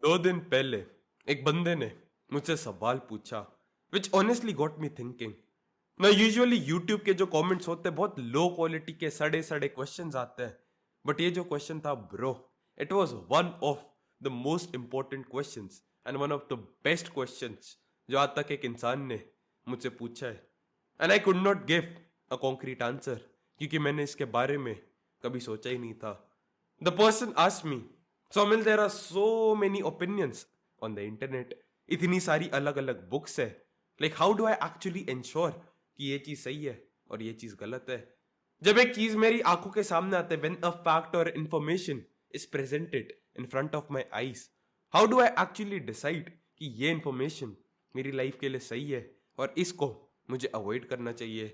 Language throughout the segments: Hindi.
2 दिन पहले एक बंदे ने मुझसे सवाल पूछा विच ऑनेस्टली गॉट मी थिंकिंग ना। यूजुअली यूट्यूब के जो कमेंट्स होते हैं बहुत लो क्वालिटी के सड़े सड़े क्वेश्चंस आते हैं, बट ये जो क्वेश्चन था bro, it was one of the most important questions and one of the best questions जो आज तक एक इंसान ने मुझसे पूछा है। And I could not give a concrete answer क्योंकि मैंने इसके बारे में कभी सोचा ही नहीं था। The person asked me, Somil there are so many opinions on the internet, इतनी सारी अलग अलग बुक्स है, like how do I actually ensure कि ये चीज सही है और ये चीज गलत है। जब एक चीज मेरी आंखों के सामने आते, व्हेन अ फैक्ट और information is presented in front of my eyes, how do I actually decide कि ये इंफॉर्मेशन मेरी लाइफ के लिए सही है और इसको मुझे अवॉइड करना चाहिए।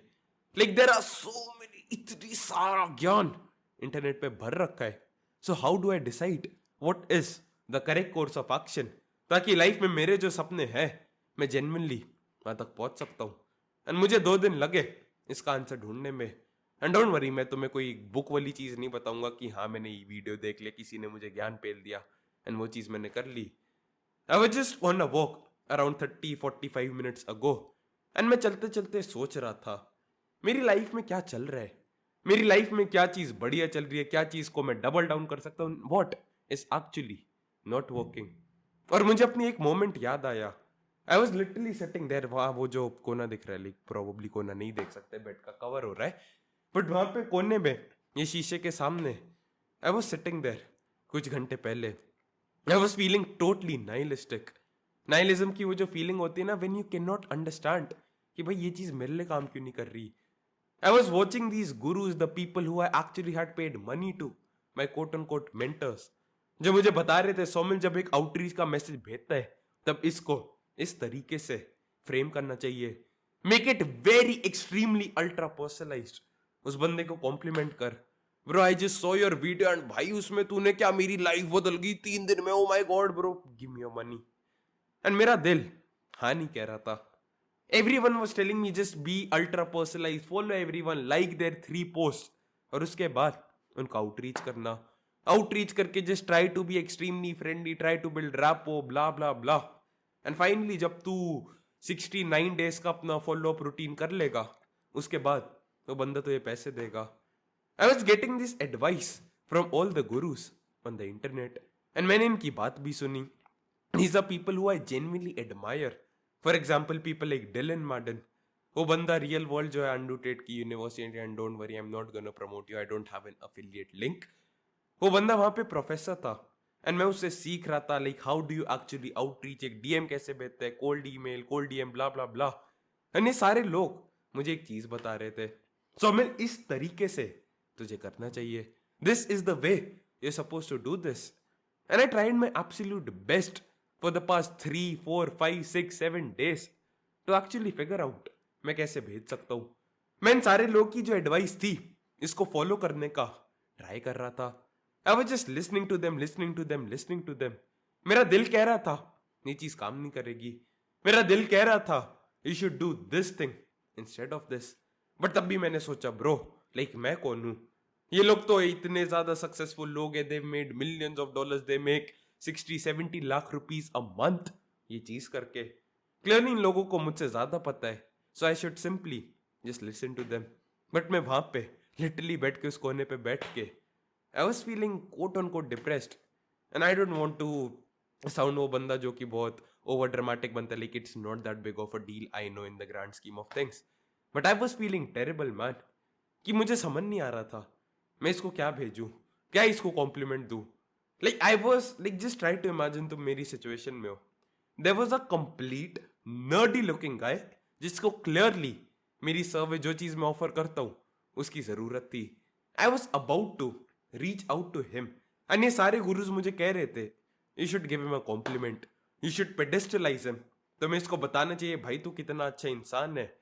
Like there are so many, इतनी सारा ज्ञान इंटरनेट पे भर रखा है। So how do I decide what is the correct course of action, ताकि लाइफ में मेरे जो सपने हैं मैं जेन्युइनली वहां तक पहुंच सकता हूं। एंड मुझे 2 दिन लगे इसका आंसर ढूंढने में। एंड डोंट वरी, मैं तुम्हें कोई बुक वाली चीज नहीं बताऊंगा कि हाँ मैंने ये वीडियो देख लिया, किसी ने मुझे ज्ञान पेल दिया एंड वो चीज मैंने कर ली। I was just on a walk around 30-45 minutes ago, and मैं चलते चलते सोच रहा था मेरी लाइफ में क्या चल रहा है, मेरी लाइफ में क्या चीज बढ़िया चल रही है, क्या चीज को मैं डबल डाउन कर सकता हूँ, what is actually not working. और मुझे अपनी एक मोमेंट याद आया। I was literally sitting there, वहां वो जो कोना दिख रहा है, लाइक प्रोबेबली कोना नहीं देख सकते, बेड का कवर हो रहा है, बट वहां पे कोने में ये शीशे के सामने आई वॉज सिटिंग देयर कुछ घंटे पहले। आई was feeling totally nihilistic. Nihilism की वो जो फीलिंग होती है ना, when you can not understand कि भाई ये चीज मेरे लिए काम क्यों नहीं कर रही। I was watching these gurus, the people who I actually had paid money to, my quote unquote mentors, जो मुझे बता रहे थे सोमिल जब एक आउटरीच का मैसेज भेजता है तब इसको इस तरीके से फ्रेम करना चाहिए, make it very extremely ultra personalised. उस बंदे को कॉम्प्लीमेंट कर, bro I just saw your video and भाई उसमें तूने क्या मेरी लाइफ बदल गई 3 दिन में, ओ my God bro give me your money. And मेरा दिल हाँ नहीं कह रहा था। Everyone was telling me just be ultra personalized, follow everyone, like their 3 posts, और उसके बाद उनका आउटरीच करना, आउटरीच करके just try to be extremely friendly, try to build rapport, blah blah blah. And finally जब तू 69 डेज का अपना फॉलो अप रूटीन कर लेगा, उसके बाद तो बंदा तो ये पैसे देगा। I was getting this advice from all the gurus on the internet, and मैंने इनकी बात भी सुनी। These are people who I genuinely admire. For example people like Dylan Madden, वो बंदा रियल वर्ल्ड जो है अंडरटेड की university, and don't worry I am not gonna promote you, I don't have an affiliate link. वो बंदा वहां पे प्रोफेसर था एंड मैं उससे सीख रहा था like how do you actually outreach, एक डीएम कैसे भेजते हैं, cold email, cold DM, blah blah blah. And ये सारे लोग मुझे एक चीज बता रहे थे, सो मैं इस तरीके से तुझे करना चाहिए, this is the way you suppose to do this. And I tried my absolute best for the past 3, 4, 5, 6, 7 days to actually figure out मैं कैसे भेज सकता हूं। मैं इन सारे लोग की जो एडवाइस थी इसको फॉलो करने का ट्राई कर रहा था। I was just listening to them, listening to them, listening to them. मेरा दिल कह रहा था ये चीज काम नहीं करेगी, मेरा दिल कह रहा था you should do this thing instead of this, but तब भी मैंने सोचा ब्रो लाइक मैं कौन हूं, ये लोग तो इतने ज्यादा सक्सेसफुल लोग हैं, they made millions of dollars, they make 60-70 lakh rupees a month ये चीज करके। क्लियरली इन लोगों को मुझसे ज्यादा पता है, so I should simply just listen to them. But मैं वहां पे लिटरली बैठ के उस कोने पे बैठ के I was feeling quote on quote depressed, and I don't want to sound वो बंदा जो कि बहुत ओवर ड्रामेटिक बनता है, like it's not that big of a deal, I know in the grand scheme of things, but I was feeling terrible man, कि मुझे समझ नहीं आ रहा था मैं इसको क्या भेजूं, क्या इसको कॉम्प्लीमेंट दूं। Like I was like just try to imagine तुम मेरी सिचुएशन में हो। There was a complete nerdy looking guy जिसको clearly मेरी सर्वे जो चीज मैं ऑफर करता हूं उसकी जरूरत थी। I was about to reach out to him and ये सारे गुरुज मुझे कह रहे थे you should give him a compliment, you should pedestalize him, तुम्हें इसको बताना चाहिए भाई तू कितना अच्छा इंसान है।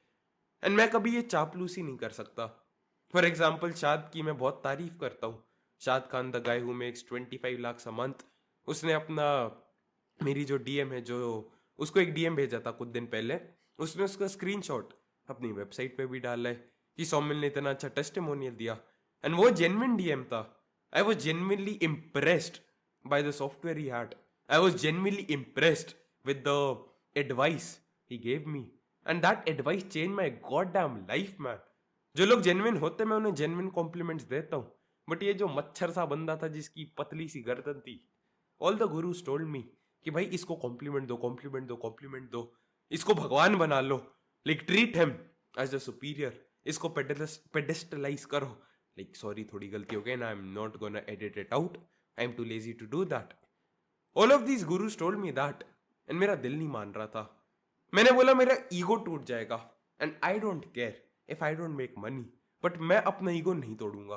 एंड मैं कभी ये चापलूसी नहीं कर सकता। फॉर एग्जाम्पल शाद की मैं बहुत तारीफ करता हूँ, शाद Khan the guy who makes 25 lakh a month, उसने अपना मेरी जो डीएम है, जो उसको एक डीएम भेजा था कुछ दिन पहले, उसने उसका स्क्रीनशॉट अपनी वेबसाइट पे भी डाला है कि सौमिल ने इतना अच्छा टेस्टिमोनियल दिया, एंड वो जेन्युइन डीएम था। I was genuinely impressed by the software he had, I was genuinely impressed with the advice he gave me. And that advice changed my goddamn life, man. जो लोग जेन्युइन होते मैं उन्हें जेन्युइन कॉम्प्लीमेंट्स देता हूँ, बट ये जो मच्छर सा बंदा था जिसकी पतली सी गर्दन थी, ऑल द गुरुज टोल्ड मी कि भाई इसको कॉम्प्लीमेंट दो, कॉम्प्लीमेंट दो, कॉम्प्लीमेंट दो, इसको भगवान बना लो, like treat him as the superior, इसको पेडेस्टलाइज करो. लाइक सॉरी थोड़ी गलती हो गई ना, I am not gonna edit it out, I am too lazy to do that. All of these gurus told me that and मेरा दिल नहीं मान रहा था. मैंने बोला मेरा ईगो टूट जाएगा and I don't care if I don't make money, but मैं अपना ईगो नहीं तोड़ूंगा.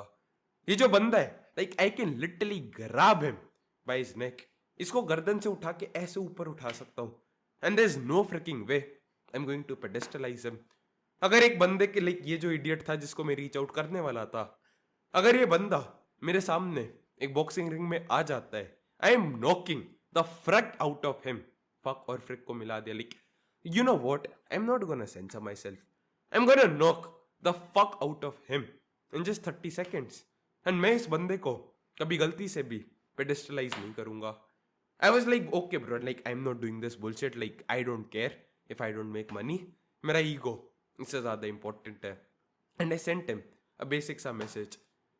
ये जो बंदा है, like I can literally grab him by his neck, इसको गर्दन से उठा के ऐसे ऊपर उठा सकता हूं, and there is no freaking way I am going to pedestalise him. अगर एक बंदे के लाइक ये जो इडियट था जिसको मैं रीच आउट करने वाला था, अगर ये बंदा मेरे सामने एक बॉक्सिंग रिंग में आ जाता है, I am knocking the frock out of him. Fuck और फ्रिक को मिला दिया. Like you know what, I'm not gonna censor myself, I'm gonna knock the fuck out of him in just 30 seconds. and मैं इस बंदे को कभी गलती से भी pedestalize नहीं करूंगा. I was like okay bro, like I'm not doing this bullshit, like I don't care if I don't make money, मेरा ego इससे ज़्यादा important है. and I sent him a basic सा message.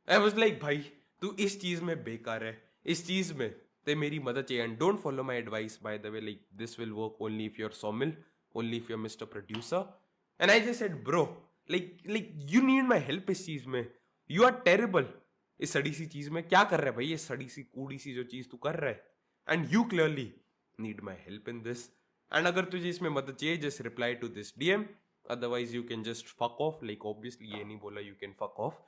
I was like भाई तू इस चीज़ में बेकार है, इस चीज़ में ते मेरी मदद चाहिए, and don't follow my advice by the way, like this will work only if you're Somil, only if you're Mr. Producer. And I just said bro, like you need my help इस चीज में, you are terrible इस सड़ी सी चीज में. क्या कर रहा है भाई ये सड़ी सी कूड़ी सी जो चीज तू कर रहा है, and you clearly need my help in this. and अगर तुझे इसमें मदद चाहिए just reply to this DM, otherwise you can just fuck off. like obviously ये नहीं बोला you can fuck off,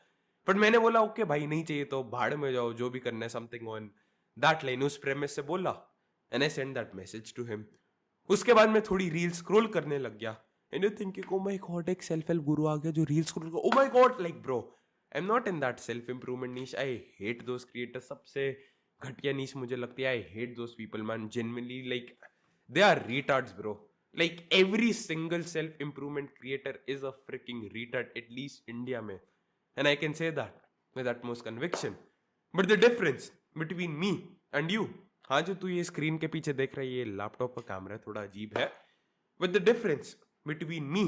but मैंने बोला okay भाई नहीं चाहिए तो भाड़ में जाओ, जो भी करना है, something on that line उस premise से बोला. and I sent that message to him. उसके बाद मैं थोड़ी रील स्क्रॉल करने लग गया, and you thinking oh my god एक सेल्फ हेल्प गुरु आ गया जो रील स्क्रॉल कर, oh my god like bro I am not in that self improvement niche. I hate those creators, सबसे घटिया नीश मुझे लगती है. I hate those people man, genuinely like they are retards bro. Like every single self improvement creator is a freaking retard, at least India में, and I can say that with utmost conviction. But the difference between me and you, हाँ जो तू ये स्क्रीन के पीछे देख रहा है ये लैपटॉप का कैमरा थोड़ा अजीब है, with the difference between me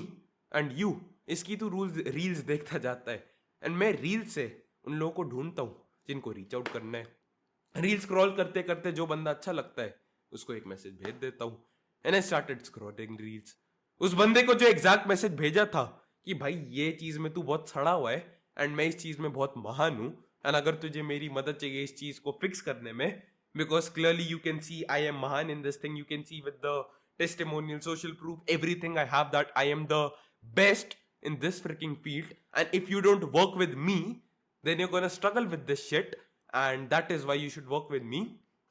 and you, इसकी तू रील्स देखता जाता है, एंड मैं रील से उन लोगों को ढूंढता हूँ जिनको रीच आउट करना है. रील स्क्रॉल करते करते जो बंदा अच्छा लगता है उसको एक मैसेज भेज देता हूँ, and I started scrolling reels. उस बंदे को जो एग्जैक्ट मैसेज भेजा था कि भाई ये चीज में तू बहुत सड़ा हुआ है एंड मैं इस चीज में बहुत महान हूँ, एंड अगर तुझे मेरी मदद चाहिए इस चीज को फिक्स करने में, because clearly you can see I am Mahan in this thing, you can see with the testimonial, social proof, everything I have that I am the best in this freaking field, and if you don't work with me then you're gonna struggle with this shit, and that is why you should work with me.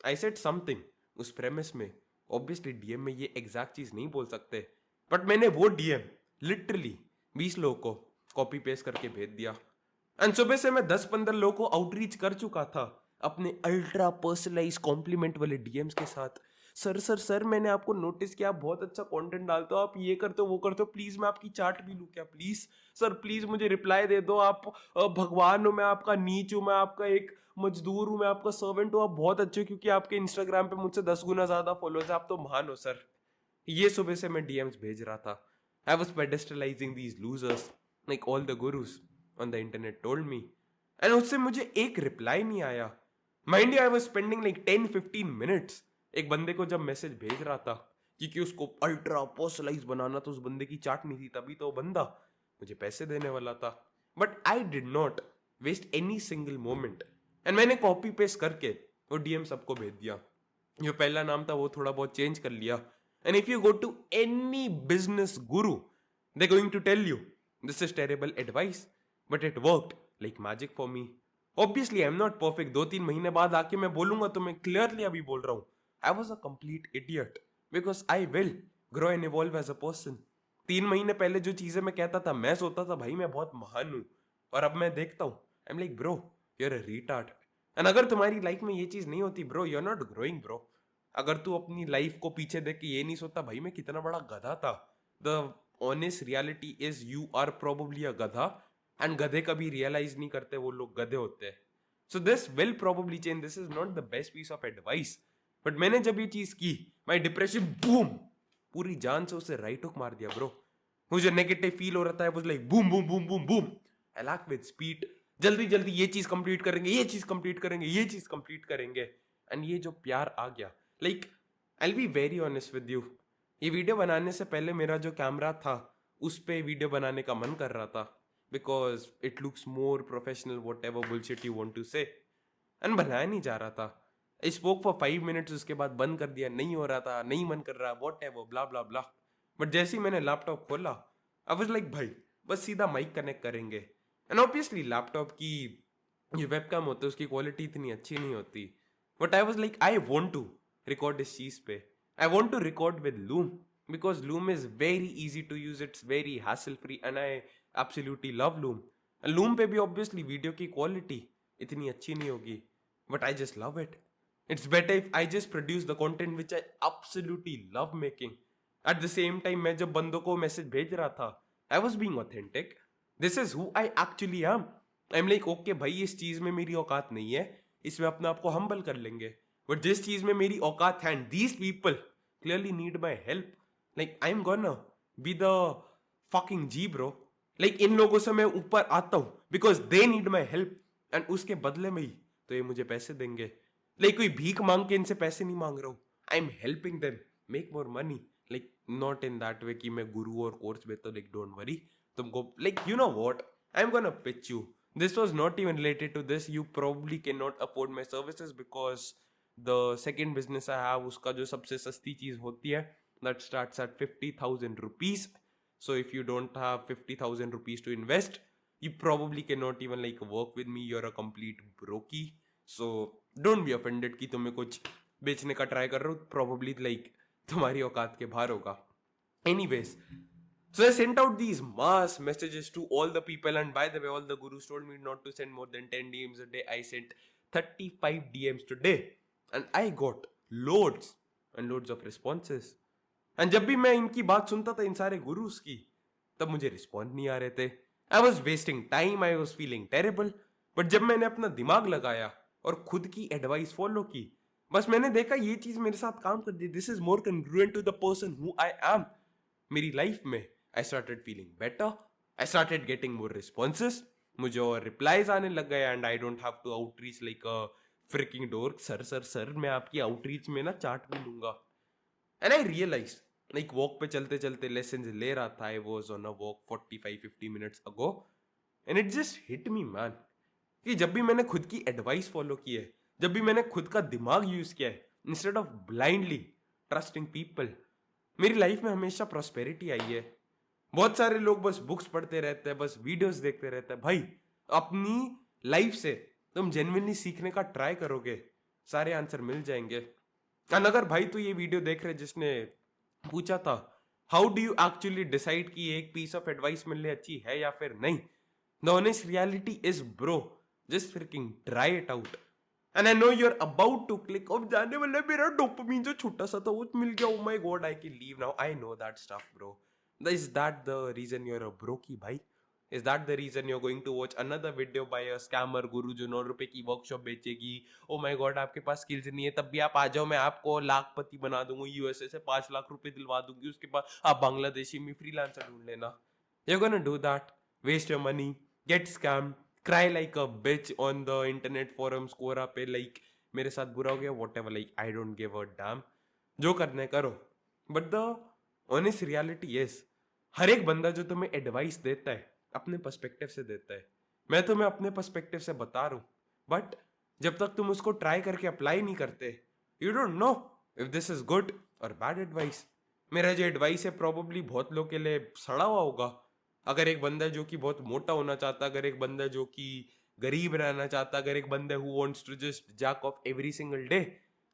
I said something उस premise में, obviously DM में ये exact चीज नहीं बोल सकते, but मैंने वो DM literally 20 लोगों को copy paste करके भेज दिया, and सुबह से मैं 10-15 लोगों को outreach कर चुका था अपने अल्ट्रा पर्सनलाइज कॉम्प्लीमेंट वाले डीएम्स के साथ. सर मैंने आपको नोटिस किया, आप बहुत अच्छा कंटेंट डालते हो, आप ये करते हो वो करते हो, प्लीज मैं आपकी चार्ट भी लूं क्या, प्लीज सर प्लीज मुझे रिप्लाई दे दो, आप भगवान हो, मैं आपका नीच हूं, मैं आपका एक मजदूर हूं, मैं आपका सर्वेंट हूं, आप बहुत अच्छे हो क्योंकि आपके इंस्टाग्राम पे मुझसे 10 गुना ज्यादा फॉलोअर्स है, आप तो महान हो सर. ये सुबह से मैं डीएम्स भेज रहा था. I was pedestalising these losers like all the gurus on the internet told me, and उससे मुझे एक रिप्लाई नहीं आया. Mind you I was spending like 10-15 minutes एक बंदे को जब मैसेज भेज रहा था क्योंकि उसको अल्ट्रा पर्सनलाइज बनाना, तो उस बंदे की चार्ट नहीं थी, तभी तो बंदा मुझे पैसे देने वाला था. But I did not waste any single moment, and मैंने कॉपी पेस्ट करके वो डीएम सबको भेज दिया. जो पहला नाम था वो थोड़ा बहुत चेंज कर लिया, and if you go to any business guru they going to tell you this is terrible advice, but it worked like magic for me. Obviously I am not perfect, 2-3 महीने बाद आके मैं बोलूंगा तो मैं क्लियरली अभी बोल रहा हूं I was a complete idiot, because I will grow and evolve as a person. 3 महीने पहले जो चीजें मैं कहता था, मैं सोचता था भाई मैं बहुत महान हूं, और अब मैं देखता हूं I am like bro you are a retard. And अगर तुम्हारी लाइफ में ये चीज नहीं होती bro, you are not growing bro. अगर तू अपनी लाइफ को पीछे देख के ये नहीं सोचता भाई मैं कितना बड़ा गधा था, the honest reality is you are probably a गधा, एंड गधे कभी रियलाइज नहीं करते वो लोग गधे होते हैं. So this will probably change, this is not the best piece of advice, but मैंने जब ये चीज की, माई डिप्रेशन बूम, पूरी जान से उसे राइट हुक मार दिया ब्रो। मुझे नेगेटिव फील हो रहा था, was like boom boom boom boom boom, I lack with speed, जल्दी जल्दी ये चीज कंप्लीट करेंगे, ये चीज कंप्लीट करेंगे, ये चीज कंप्लीट करेंगे। एंड ये जो प्यार आ गया, like I will be very honest with you, ये वीडियो बनाने से पहले मेरा जो कैमरा था उस पे वीडियो बनाने का मन कर रहा था, because it looks more professional, whatever bullshit you want to say, and बनाया नहीं जा रहा था। आई स्पोक फॉर 5 मिनट्स, उसके बाद बंद कर दिया, नहीं हो रहा था, नहीं मन कर रहा, what ever blah blah blah. But जैसे ही मैंने लैपटॉप खोला, आई वाज लाइक भाई बस सीधा माइक कनेक्ट करेंगे। एंड ऑब्वियसली लैपटॉप की जो वेबकैम होती है उसकी क्वालिटी इतनी अच्छी नहीं होती, but I was like I want to record इस चीज पे, I want to record with Loom, because Loom is very easy to use, it's very hassle free, and I absolutely love Loom. And Loom पे भी obviously वीडियो की क्वालिटी इतनी अच्छी नहीं होगी, but I just love it. It's better if I just produce the content which I absolutely love making. At the same time मैं जब बंदों को मैसेज भेज रहा था, I was being authentic. This is who I actually am. I'm like okay भाई इस चीज में मेरी औकात नहीं है, इसमें अपने आप को humble कर लेंगे, but जिस चीज में मेरी औकात है and these people clearly need my help, like I'm gonna be the fucking G bro. like इन लोगों से मैं ऊपर आता हूँ because they need my help, and उसके बदले में ही तो ये मुझे पैसे देंगे। like कोई भीख मांग के इनसे पैसे नहीं मांग रहा हूँ, I'm helping them make more money, like not in that way कि मैं गुरु और कोर्स में तो like don't worry तुमको, like you know what, I'm gonna pitch you, this was not even related to this, you probably cannot afford my services because the second business I have उसका जो सबसे सस्ती चीज होती है that starts at 50,000 rupees. So if you don't have 50,000 rupees to invest, you probably cannot even like work with me. You're a complete brokey. So don't be offended कि तुम्हें कुछ बेचने का ट्राई कर रहा हूँ, probably like तुम्हारी औकात के बाहर होगा। Anyways, so I sent out these mass messages to all the people, and by the way, all the gurus told me not to send more than 10 DMs a day. I sent 35 DMs today, and I got loads and loads of responses. And जब भी मैं इनकी बात सुनता था इन सारे गुरुस की, तब मुझे रिस्पॉन्ड नहीं आ रहे थे, I was wasting time, I was feeling terrible. But जब मैंने अपना दिमाग लगाया और खुद की एडवाइस फॉलो की, बस मैंने देखा ये चीज मेरे साथ काम कर दी, this is more congruent to the person who I am. मेरी लाइफ में I started feeling better, I started getting more responses, मुझे और रिप्लाईज आने लग गए, and I don't have to outreach like a freaking door, sir sir sir मैं आपकी आउटरीच में ना चाट भी लूंगा। And I realise like walk पे चलते चलते लेसन ले रहा था, I was on a walk 45-50 minutes ago, and it just hit me man कि जब भी मैंने खुद की एडवाइस फॉलो की है, जब भी मैंने खुद का दिमाग यूज किया है instead of blindly trusting people, मेरी लाइफ में हमेशा प्रॉस्पेरिटी आई है। बहुत सारे लोग बस बुक्स पढ़ते रहते हैं, बस वीडियोस देखते रहते हैं, भाई अपनी लाइफ से तुम जेन्युइनली सीखने का ट्राई करोगे, सारे आंसर मिल जाएंगे। और अगर भाई तू ये वीडियो देख रहे जिसने पूछा था how do you actually decide कि एक पीस ऑफ एडवाइस मिलने अच्छी है या फिर नहीं, the honest reality is bro just freaking try it out, and I know you are about to click, अब जाने वाला मेरा डोपामिन जो छोटा सा था वो मिल गया, oh my God I can leave now, I know that stuff bro, is that the reason you are a brokie भाई, is that the reason you're going to watch another video by a scammer guru जो 9 रुपए की वर्कशॉप बेचेगी, ओ माय गॉड आपके पास स्किल्स नहीं है तब भी आप आ जाओ, मैं आपको लाखपति बना दूंगी, यूएसए से 5 लाख रुपए दिलवा दूंगी, उसके बाद आप बांग्लादेशी में फ्रीलांसर ढूंढ लेना, you're gonna do that, waste your money, get scammed, cry like a bitch on the internet forums Quora पे, like मेरे साथ बुरा हो गया whatever, like I don't give a damn, जो करना है करो, but the honest reality is हर एक बंदा जो तुम्हें एडवाइस देता है अपने पर्सपेक्टिव से देता है, मैं तुम्हें अपने पर्सपेक्टिव से बता रहा हूं, बट जब तक तुम उसको ट्राई करके अप्लाई नहीं करते, you don't know if this is good और बैड एडवाइस। मेरा जो एडवाइस है प्रोबेबली बहुत लोग के लिए सड़ा हुआ होगा, अगर एक बंदा जो कि बहुत मोटा होना चाहता, अगर एक बंदा जो कि गरीब रहना चाहता, अगर एक बंदा who wants to just jack off every single day,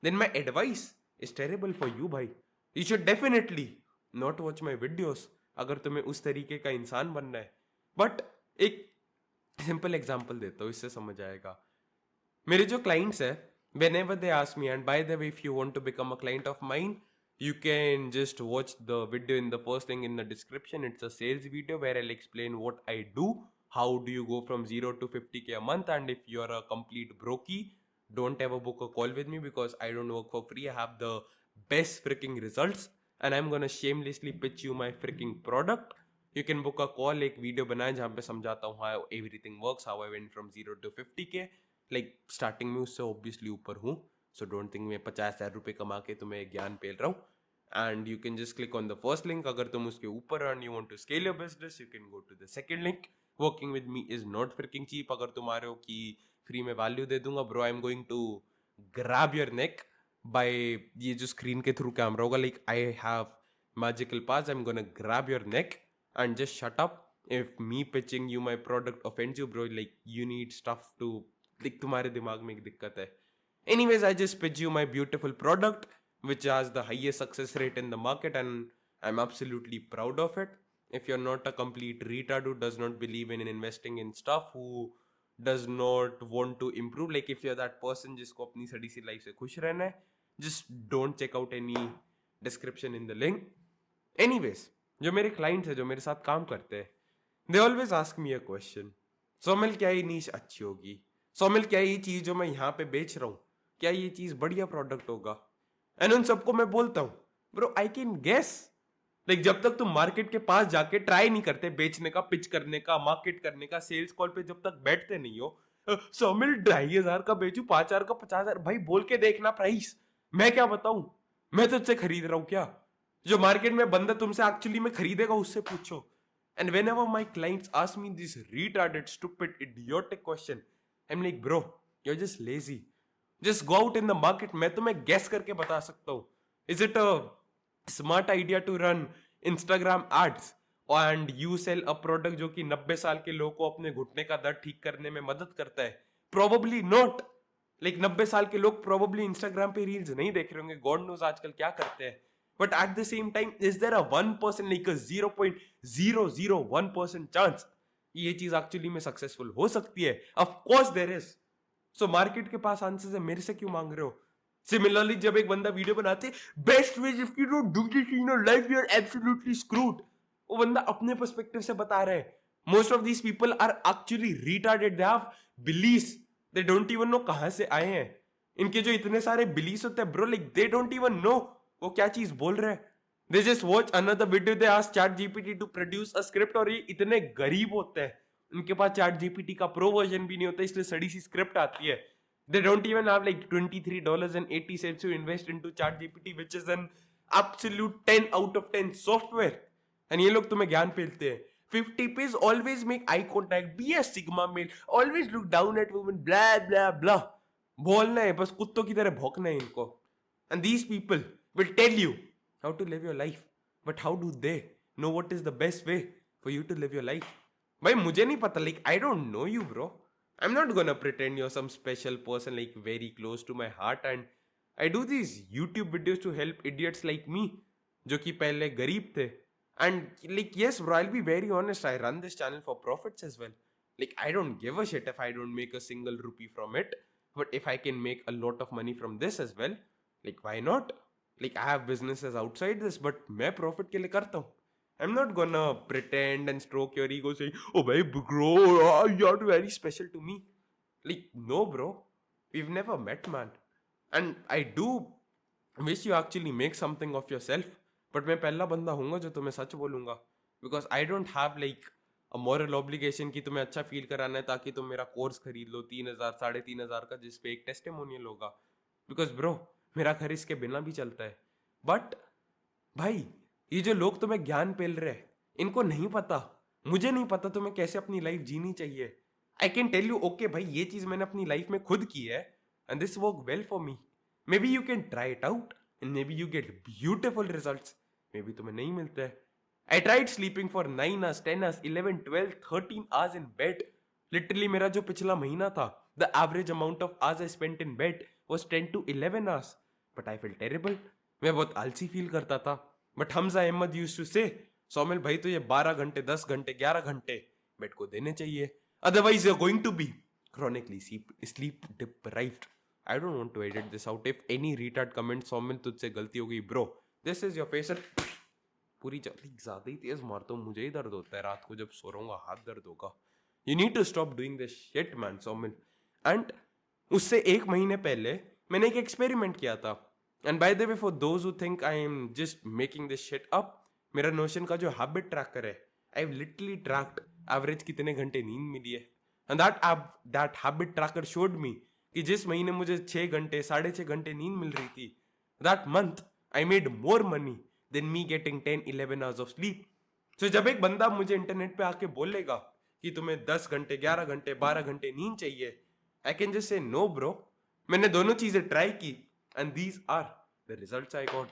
then my advice is terrible for you भाई, you should definitely not watch my videos अगर तुम्हें उस तरीके का इंसान बनना है। बट एक सिंपल एग्जांपल देता हूँ, इससे समझ आएगा। मेरे जो क्लाइंट्स है whenever they ask me, and by the way if you want to become a client of mine you can just watch the video in the first thing in the description, it's a sales video where I'll explain what I do, how do you go from 0 to 50k a month, and if you're a complete brokey don't ever book a call with me because I don't work for free. I have the best freaking results and I'm gonna shamelessly pitch you my freaking product. You can book a call, एक वीडियो बनाए जहाँ पे समझाता हूँ how everything works, how I went from 0 to 50K. like starting में उससे obviously ऊपर हूँ, so don't think मैं 50,000 रुपये कमा के तुम्हें ज्ञान पेल रहा हूँ. And you can just click on the first link. अगर तुम उसके ऊपर and you want to scale your business, you can go to the second link. Working with me is not freaking cheap. अगर तुम आ रहे हो कि फ्री में वैल्यू दे दूंगा, bro, I'm going to grab your neck by ये जो स्क्रीन के थ्रू कैमरा होगा, like I have magical pass, I'm gonna grab your neck and just shut up. If me pitching you my product offends you, bro, like you need stuff to, like तुम्हारे दिमाग में एक दिक्कत है. Anyways, I just pitch you my beautiful product which has the highest success rate in the market and I'm absolutely proud of it. If you're not a complete retard who does not believe in investing in stuff, who does not want to improve, like if you're that person जिसको अपनी सड़ी सी लाइफ से खुश रहना है, just don't check out any description in the link. Anyways, जो मेरे clients है, जो मेरे साथ काम करते हैं, they always ask me a question. Somil क्या ये नीश अच्छी होगी? सोमिल क्या ये चीज जो मैं यहाँ पे बेच रहा हूँ, क्या ये चीज बढ़िया प्रोडक्ट होगा? एंड उन सबको मैं बोलता हूं, bro I can guess. Like जब तक तुम मार्केट के पास जाके ट्राई नहीं करते बेचने का, पिच करने का, मार्केट करने का, सेल्स कॉल पे जब तक बैठते नहीं हो, 100 2,500 का बेचू, 5,000 का, 50,000, भाई बोल के देखना प्राइस. मैं क्या बताऊं, मैं तुझसे खरीद रहा हूं क्या? जो मार्केट में बंदा तुमसे एक्चुअली में खरीदेगा उससे पूछो. And whenever my clients ask me this retarded stupid idiotic question, I am like, bro you are just lazy. Just go out in the market. मैं तुम्हें guess करके बता सकता हूँ. Is it a smart idea to run Instagram ads and you sell a product जो कि 90 साल के लोगों को अपने घुटने का दर्द ठीक करने में मदद करता है? Probably not. Like 90 साल के लोग probably Instagram पे रील्स नहीं देख रहे होंगे. God knows आजकल क्या करते हैं. But at the same time, is there a 1%, like a 0.001% chance ये चीज एक्चुअली में सक्सेसफुल हो सकती है? Of course there is. So market के पास आंसर्स है, मेरे से क्यों मांग रहे हो? सिमिलरली जब एक बंदा वीडियो बनाते, best ways if you don't do this in your life you are absolutely screwed, वो बंदा अपने पर्सपेक्टिव से बता रहे हैं. Most of these people are actually retarded. They have beliefs, they don't even know कहां से आए हैं. इनके जो इतने सारे बिलीव्स होते हैं, bro, like they don't even know वो क्या चीज बोल रहे हैं. They just watch another video, they ask ChatGPT to produce a script. और ये इतने गरीब होते हैं, उनके पास चैट जीपीटी का प्रो वर्जन भी नहीं होता, इसलिए सड़ी सी स्क्रिप्ट आती है. They don't even have like $23.80 to invest into ChatGPT, which is an absolute 10 out of 10 software. And ये लोग तुम्हें ज्ञान पेलते हैं. 50 pays, always make eye contact, be a sigma male, always look down at women, blah blah blah. बोलना है बस, कुत्तों की तरह भौंकना है इनको. And these people will tell you how to live your life, but how do they know what is the best way for you to live your life? भाई मुझे नहीं पता, like I don't know you, bro. I'm not gonna pretend you're some special person like very close to my heart, and I do these YouTube videos to help idiots like me जो कि पहले गरीब थे. And like yes bro, I'll be very honest, I run this channel for profits as well. Like I don't give a shit if I don't make a single rupee from it, but if I can make a lot of money from this as well, like why not? Like I have businesses outside this, but मैं profit के लिए करता हूँ. I'm not gonna pretend and stroke your ego saying, oh bhai bro, you're very special to me. Like no bro, we've never met man. And I do wish you actually make something of yourself. But मैं पहला बंदा हूँगा जो तुम्हें सच बोलूँगा. Because I don't have like a moral obligation कि तुम्हें अच्छा फील कराना है ताकि तुम मेरा कोर्स खरीद लो 3,000 3,500 का, जिसपे एक टेस्टिमोनियल होगा. Because bro, मेरा घर इसके बिना भी चलता है. But भाई ये जो लोग तुम्हें ज्ञान पेल रहे हैं, इनको नहीं पता, मुझे नहीं पता तुम्हें कैसे अपनी लाइफ जीनी चाहिए. I can tell you, okay भाई ये चीज मैंने अपनी लाइफ में खुद की है and this work well for me. May be you can try it out and may be you get beautiful results. May be तुम्हें नहीं मिलता है. I tried sleeping for 9 hours, 10 hours, 11, 12, 13 hours in bed. Literally मेरा जो पिछला महीना था, the average amount of hours I spent in bed was 10 to 11 hours. But I feel terrible. मैं बहुत आलसी फील करता था. But Hamza Ahmed used to say, Somil भाई तो ये 12 घंटे, 10 घंटे, 11 घंटे बेड को देने चाहिए, otherwise you are going to be chronically sleep deprived. I don't want to edit this out. If any retard comment, Somil तुझसे गलती हो गई bro, this is your face. पूरी ज्यादा ही तेज मारता हूँ, मुझे ही दर्द होता है रात को जब सो रहा हूँ, हाथ दर्द होगा. You need to stop doing this shit man, Somil. And उससे एक महीने पहले मैंने एक एक्सपेरिमेंट किया था। And by the way, for those who think I am just making this shit up, मेरा नोशन का जो हैबिट ट्रैकर है, I have literally tracked average कितने घंटे नींद मिली है। And that habit tracker showed me कि जिस महीने मुझे 6 घंटे 6.5 घंटे नींद मिल रही थी, that month I made more money than me getting 10-11 hours of sleep. तो जब एक बंदा मुझे इंटरनेट पे आके बोलेगा कि तुम्हें 10 घंटे 11 घंटे 12 घंटे नींद चाहिए, I can just say no bro, मैंने दोनों चीजें ट्राई की and these are the results I got.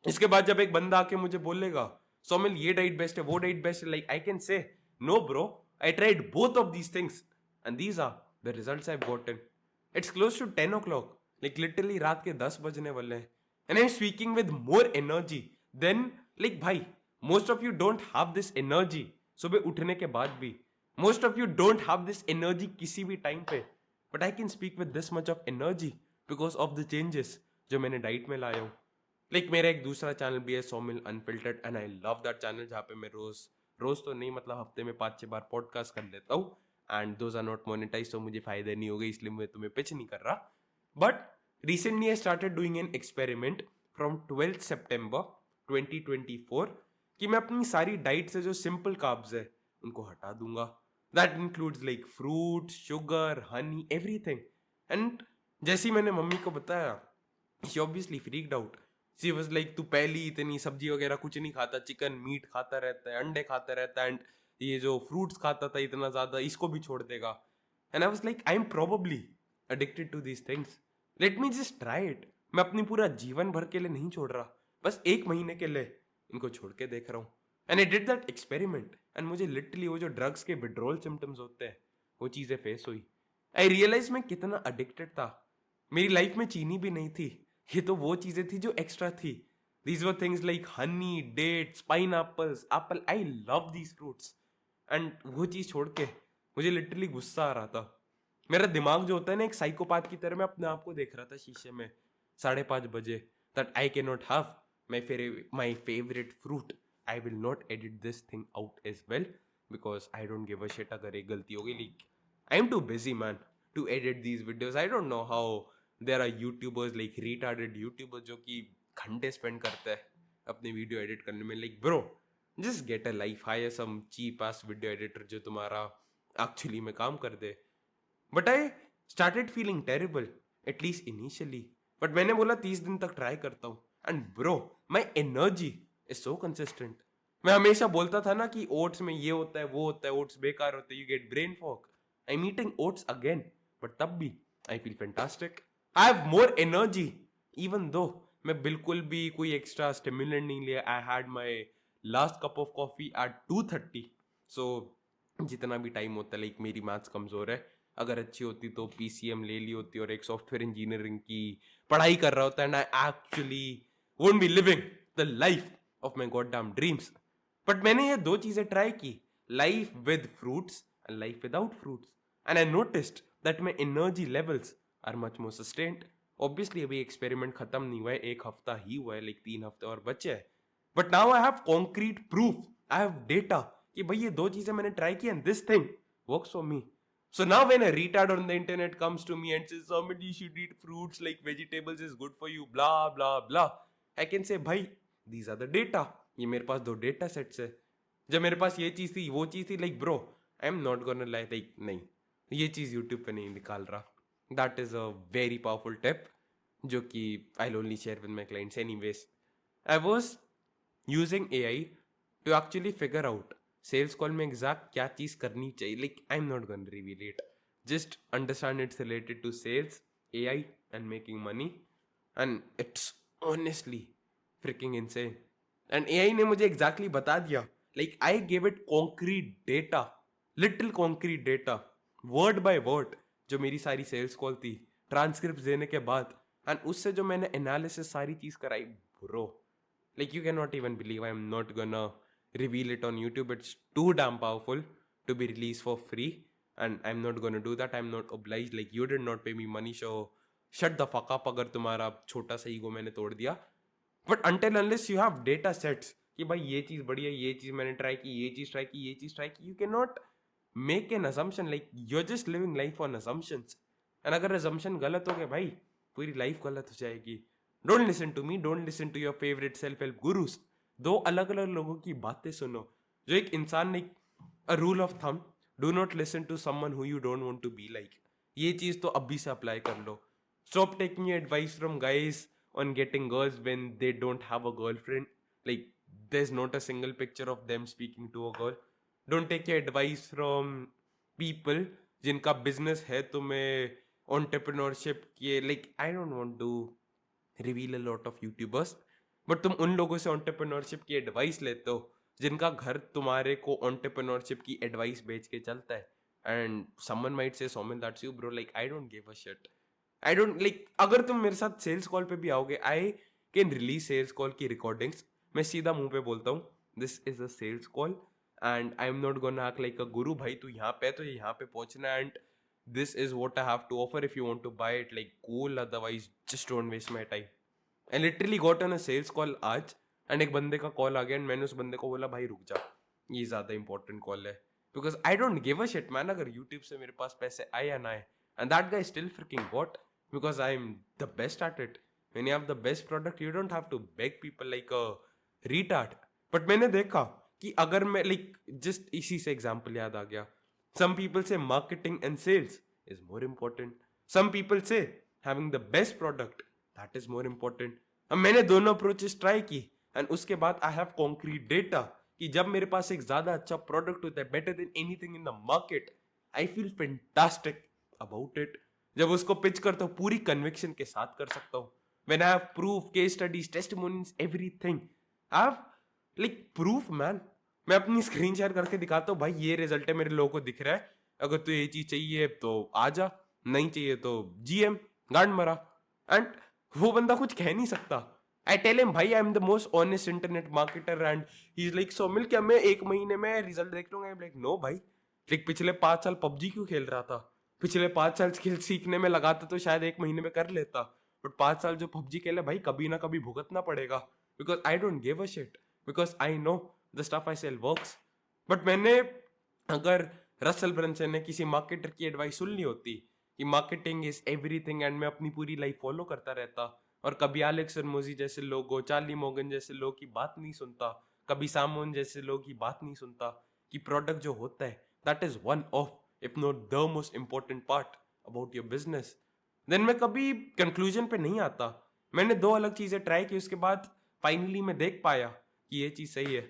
इसके बाद जब एक बंदा आके मुझे बोलेगा सोमिल ये डाइट बेस्ट है वो डाइट बेस्ट है, like I can say no bro, I tried both of these things and these are the results I gotten. It's close to 10 o'clock, like literally रात के 10 बजने वाले हैं and I am speaking with more energy than, like भाई most of you don't have this energy सुबह उठने के बाद भी, most of you don't have this energy किसी भी टाइम पे, but I can speak with this much of energy because of the changes जो मैंने डाइट में लाया हूँ। लाइक मेरा एक दूसरा चैनल भी है Somil unfiltered and I love that channel, जहाँ पे मैं रोज तो नहीं मतलब हफ्ते में 5-6 बार पॉडकास्ट कर लेता हूँ and those are not monetize, तो मुझे फायदा नहीं होगा इसलिए मैं तुम्हें पिच नहीं कर रहा। But recently I started doing an experiment from 12 September 2024 कि मैं अपनी सारी डाइट से जो सिंपल कार्ब्स है उनको हटा दूंगा। That includes like fruit, sugar, Honey, everything. And जैसे ही मैंने मम्मी को बताया, she obviously freaked out. She was like तू पहली इतनी सब्जी वगैरह कुछ नहीं खाता, चिकन मीट खाता रहता है, अंडे खाता रहता है, एंड ये जो फ्रूट्स खाता था इतना ज्यादा, इसको भी छोड़ देगा। And I was like I am probably addicted to these things, let me just try it. मैं अपनी पूरा जीवन भर के लिए नहीं छोड़ रहा, बस एक महीने के लिए इनको छोड़ के देख रहा हूँ। And I did that experiment and मुझे लिटरली वो जो ड्रग्स के विड्रॉल सिम्टम्स होते हैं वो चीजें फेस हुई। आई रियलाइज मैं कितना एडिक्टेड था। मेरी लाइफ में चीनी भी नहीं थी, ये तो वो चीजें थी जो एक्स्ट्रा थी। These were things like honey, dates, pineapples, apple, I love these fruits. And वो चीज छोड़ के मुझे लिटरली गुस्सा आ रहा था। मेरा दिमाग जो होता है ना, एक साइकोपाथ की तरह मैं अपने आप को देख रहा था शीशे में 5:30 बजे, that I can not have my favourite fruit, I will not edit this thing out as well because I don't give a shit अगर एक गलती हो गई। Like I am too busy man to edit these videos. I don't know how there are YouTubers, like retarded YouTubers जो कि घंटे स्पेंड करते हैं अपनी वीडियो एडिट करने में। Like bro, just get a life, hire some cheap ass video editor जो तुम्हारा एक्चुअली में काम कर दे। But I started feeling terrible at least initially, but मैंने बोला 30 दिन तक ट्राई करता हूँ and bro my energy is so consistent. मैं हमेशा बोलता था ना कि ओट्स में ये होता है वो होता है, ओट्स बेकार होते हैं, you get brain fog. I am eating oats again, but तब भी I feel fantastic, I have more energy even though मैं बिल्कुल भी कोई एक्स्ट्रा स्टिमुलेंट नहीं लिया। I had my last cup of coffee at 2:30। So जितना भी टाइम होता है, लाइक मेरी मैथ्स कमजोर है, अगर अच्छी होती तो पीसीएम ले ली होती और एक सॉफ्टवेयर इंजीनियरिंग की पढ़ाई कर रहा होता and I actually won't be living the life of my god damn dreams. But मैंने ये दो चीजें ट्राई की, life with fruits and life without fruits, and I noticed that my energy levels are much more sustained. Obviously अभी एक्सपेरिमेंट खत्म नहीं हुआ है, एक हफ्ता ही हुआ है, लाइक 3 हफ्ते और बचे हैं। But now I have concrete proof, I have data कि भाई ये दो चीजें मैंने ट्राई की and this thing works for me. So now when a retard on the internet comes to me and says, somebody should eat fruits like vegetables is good for you, blah, blah, blah, I can say, भाई, these are the data. ये मेरे पास 2 डेटा सेट्स है। जब मेरे पास ये चीज थी वो चीज थी, like bro I am not gonna like नहीं, ये चीज यूट्यूब पे नहीं निकाल रहा। That is a very powerful tip जो कि I will only share with my clients anyways. I was using AI to actually figure out sales call में एग्जैक्ट क्या चीज करनी चाहिए। Like I am not gonna reveal it, just understand it's related to sales, AI and making money, and it's honestly fricking insane. And AI ने मुझे एग्जैक्टली बता दिया, like I give it concrete data, little concrete data, word by word, जो मेरी सारी सेल्स कॉल थी ट्रांसक्रिप्ट देने के बाद, एंड उससे जो मैंने एनालिसिस सारी चीज कराई bro, like you cannot even believe, I am not gonna reveal it on YouTube, it's too damn powerful to be released for free and I'm not gonna do that, I'm not obliged, like you did not pay me money, so shut the fuck up अगर तुम्हारा छोटा सा ईगो मैंने तोड़ दिया। but until unless you have data sets कि भाई ये चीज बढ़िया, ये चीज मैंने ट्राई की, ये चीज ट्राई की, ये चीज ट्राई की, you cannot make an assumption, like you're just living life on assumptions and अगर assumption गलत हो गया भाई, पूरी लाइफ गलत हो जाएगी. Don't listen to me, don't listen to your favourite self help gurus. दो अलग अलग लोगों की बातें सुनो. जो एक इंसान ने, a rule of thumb, do not listen to someone who you don't want to be like. ये चीज तो अभी से अप्लाई कर लो. Stop taking advice from guys on getting girls when they don't have a girlfriend. Like, there's not a single picture of them speaking to a girl. Don't take your advice from people जिनका business है तुम्हें entrepreneurship के. Like, I don't want to reveal a lot of YouTubers, but तुम उन लोगों से entrepreneurship की advice लेते हो जिनका घर तुम्हारे को entrepreneurship की advice बेच के चलता है. And someone might say, Somin, that's you, bro. Like, I don't give a shit. I don't like, अगर तुम मेरे साथ सेल्स कॉल पे भी आओगे, I can release sales call की रिकॉर्डिंग्स. मैं सीधा मुंह पे बोलता हूँ, this is a sales call and I am not gonna act like a guru. भाई तू यहाँ पे तो यहाँ पे पहुंचना है, and this is what I have to offer. If you want to buy it, like cool, otherwise just don't waste my time. I literally got on a sales call आज, एंड एक बंदे का कॉल आ गया एंड मैंने उस बंदे को बोला, भाई रुक जा, ये ज्यादा इंपॉर्टेंट कॉल है. Because I don't give a shit man अगर यूट्यूब से मेरे पास पैसे आए या ना आए. And that guy still freaking bought. Because I'm the best at it. When you have the best product, you don't have to beg people like a retard. But मैंने देखा कि अगर मैं just इसी से example याद आ गया. Some people say marketing and sales is more important. Some people say having the best product, that is more important. अब मैंने दोनों approaches try की and उसके बाद I have concrete data कि जब मेरे पास एक ज़्यादा अच्छा product होता है, better than anything in the market, I feel fantastic about it. जब उसको पिच करता हूँ पूरी कन्विक्शन के साथ कर सकता हूँ. When I have proof, case studies, testimonies, everything, I have like proof man. मैं अपनी स्क्रीन शेयर करके दिखाता हूँ, भाई ये रिजल्ट है, मेरे लोगों को दिख रहा है. अगर तो ये चीज चाहिए तो आ जा, नहीं चाहिए तो GM गांड मरा. एंड वो बंदा कुछ कह नहीं सकता. आई टेल हिम, भाई I am the most honest internet marketer. And he is like, Somil क्या मैं एक महीने में रिजल्ट देख लूंगा? आई एम लाइक, नो भाई, लाइक पिछले 5 साल PUBG क्यों खेल रहा था? पिछले 5 साल स्किल सीखने में लगाता तो शायद एक महीने में कर लेता. बट 5 साल जो PUBG खेले भाई, कभी ना कभी भुगतना पड़ेगा. Because I don't give a shit, because I know the stuff I sell works. But मैंने, अगर रसल ब्रंसन ने किसी मार्केटर की एडवाइस सुन ली होती कि मार्केटिंग इज एवरीथिंग, एंड मैं अपनी पूरी लाइफ फॉलो करता रहता, और कभी एलेक्स हरमोजी जैसे लोगों, चार्ली मॉर्गन जैसे लोग की बात नहीं सुनता, कभी सामोन जैसे लोग की बात नहीं सुनता, कि प्रोडक्ट जो होता है that is one of, if not the most important part about your business, then मैं कभी कंक्लूजन पे नहीं आता. मैंने 2 अलग चीजें ट्राई की, उसके बाद फाइनली मैं देख पाया कि ये चीज सही है.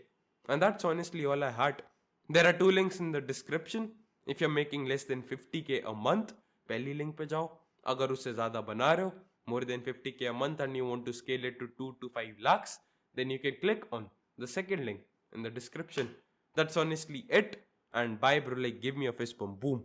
And that's honestly all I had. There are 2 links in the description. If you are making less than 50K a month, पहली लिंक पे जाओ. अगर उससे ज्यादा बना रहे हो, more than 50K a month, and you want to scale it to 2 to 5 lakhs, then you can click on the second link in the description. That's honestly it. And bye bro, like give me a fist bump, boom.